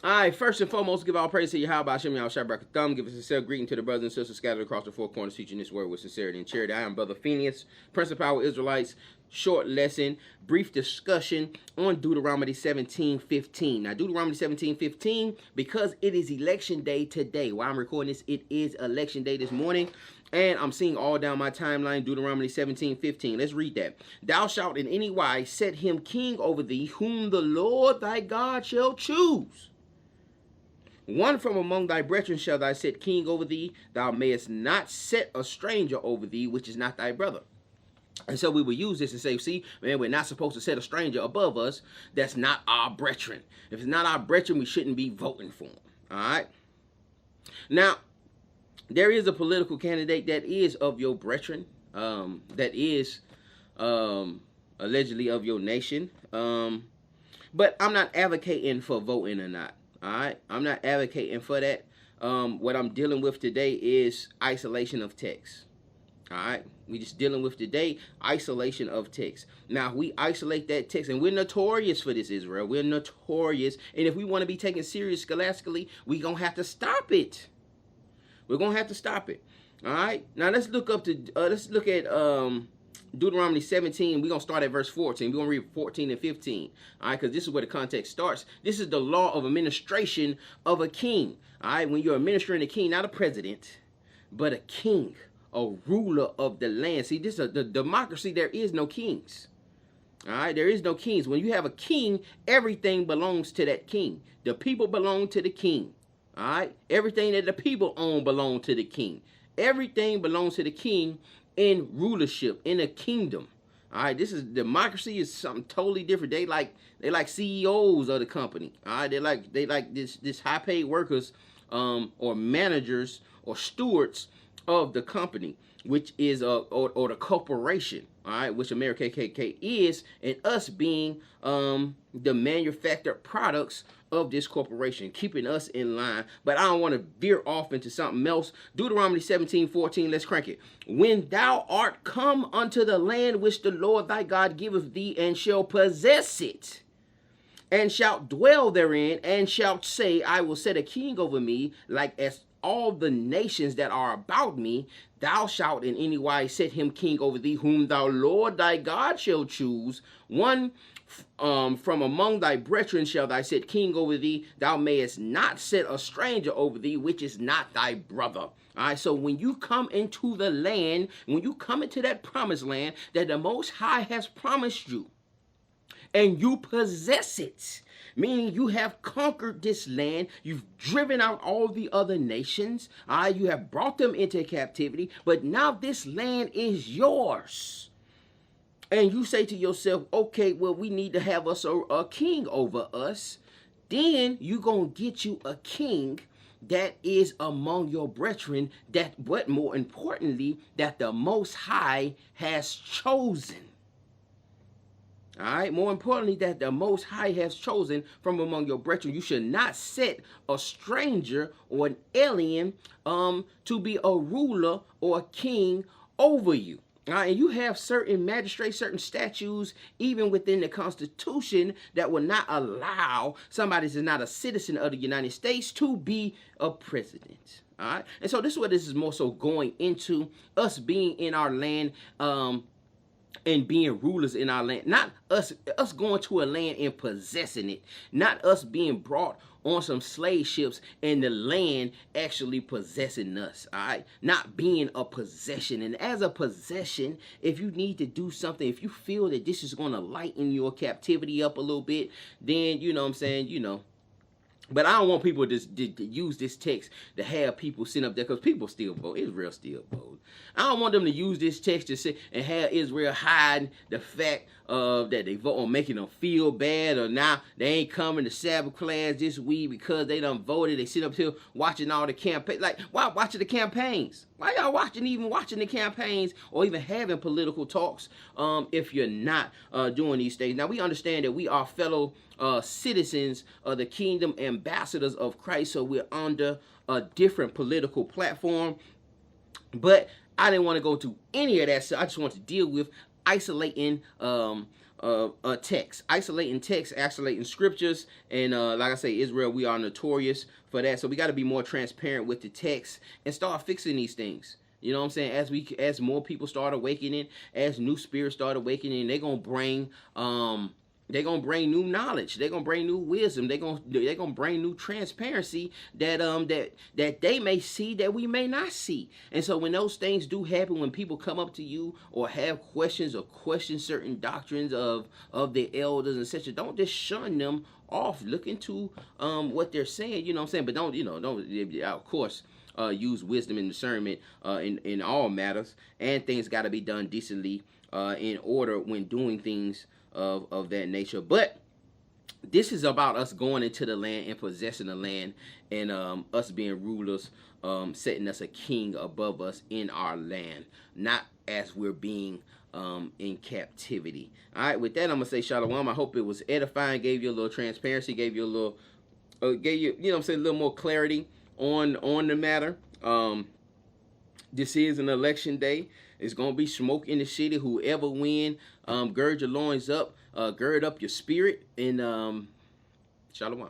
All right, first and foremost, give all praise to Yahweh Hashem Yahushua Barakah Thumb. Give a sincere greeting to the brothers and sisters scattered across the four corners, teaching this word with sincerity and charity. I am Brother Phineas, Prince of Power Israelites. Short lesson, brief discussion on Deuteronomy 17:15. Now, Deuteronomy 17:15, because it is election day today. While I'm recording this, it is election day this morning. And I'm seeing all down my timeline, Deuteronomy 17:15. Let's read that. Thou shalt in any wise set him king over thee, whom the Lord thy God shall choose. One from among thy brethren shall thou set king over thee. Thou mayest not set a stranger over thee, which is not thy brother. And so we will use this and say, see, man, we're not supposed to set a stranger above us. That's not our brethren. If it's not our brethren, we shouldn't be voting for them. All right? Now, there is a political candidate that is of your brethren, that is allegedly of your nation. But I'm not advocating for voting or not. All right, I'm not advocating for that. What I'm dealing with today is isolation of text. All right, we just dealing with today isolation of text. Now, we isolate that text, and we're notorious for this, Israel. We're notorious, and if we want to be taken serious scholastically, we're gonna have to stop it. We're gonna have to stop it. All right. Now let's look at Deuteronomy 17, we're going to start at verse 14. We're going to read 14 and 15. All right, because this is where the context starts. This is the law of administration of a king. All right, when you're administering a king, not a president, but a king, a ruler of the land. See, this is the democracy. There is no kings. All right, there is no kings. When you have a king, everything belongs to that king. The people belong to the king. All right, everything that the people own belongs to the king. Everything belongs to the king in rulership, in a kingdom. All right, this is democracy is something totally different. They like CEOs of the company. All right, they like this high paid workers, or managers or stewards of the company, which is or the corporation. All right, which America KKK is, and us being the manufactured products of this corporation, keeping us in line. But I don't want to veer off into something else. Deuteronomy 17:14, let's crank it. When thou art come unto the land which the Lord thy God giveth thee, and shall possess it, and shalt dwell therein, and shalt say, I will set a king over me, like as all the nations that are about me, thou shalt in any wise set him king over thee, whom thou Lord thy God shall choose. One from among thy brethren shall thou set king over thee. Thou mayest not set a stranger over thee, which is not thy brother. All right, so when you come into the land, when you come into that promised land that the Most High has promised you, and you possess it, meaning you have conquered this land, you've driven out all the other nations, you have brought them into captivity, but now this land is yours. And you say to yourself, okay, well, we need to have us a king over us. Then you gonna get you a king that is among your brethren, but more importantly, that the Most High has chosen. All right, more importantly, that the Most High has chosen from among your brethren. You should not set a stranger or an alien to be a ruler or a king over you. And you have certain magistrates, certain statutes, even within the Constitution, that will not allow somebody who's not a citizen of the United States to be a president. All right, and so this is what this is more so going into, us being in our land, and being rulers in our land. Not us going to a land and possessing it. Not us being brought on some slave ships and the land actually possessing us. All right, not being a possession. And as a possession, if you need to do something, if you feel that this is going to lighten your captivity up a little bit, then you know what I'm saying, But I don't want people to use this text to have people sitting up there, because people still vote. Israel still vote. I don't want them to use this text to sit and have Israel hide the fact that they vote on, making them feel bad, or now they ain't coming to Sabbath class this week because they done voted. They sit up here watching all the campaigns. Like, why watching the campaigns? Why y'all watching the campaigns, or even having political talks if you're not doing these things? Now, we understand that we are fellow citizens of the kingdom, ambassadors of Christ, so we're under a different political platform. But I didn't want to go to any of that, so I just want to deal with isolating text, isolating text, isolating scriptures, and like I say, Israel, we are notorious for that. So we got to be more transparent with the text and start fixing these things. You know what I'm saying? As more people start awakening, as new spirits start awakening, they're gonna bring new knowledge. They're gonna bring new wisdom. They're gonna bring new transparency that they may see that we may not see. And so when those things do happen, when people come up to you or have questions or question certain doctrines of the elders and such, don't just shun them off. Look into what they're saying. You know what I'm saying? But don't of course. Use wisdom and discernment in all matters, and things got to be done decently in order when doing things of that nature. But this is about us going into the land and possessing the land, and us being rulers, setting us a king above us in our land, not as we're being in captivity. All right, with that, I'm gonna say shalom. I hope it was edifying, gave you a little transparency, gave you a little, gave you, you know what I'm saying, a little more clarity on the matter. This is an election day. It's gonna be smoke in the city. Whoever win, gird your loins up, gird up your spirit, and shalom.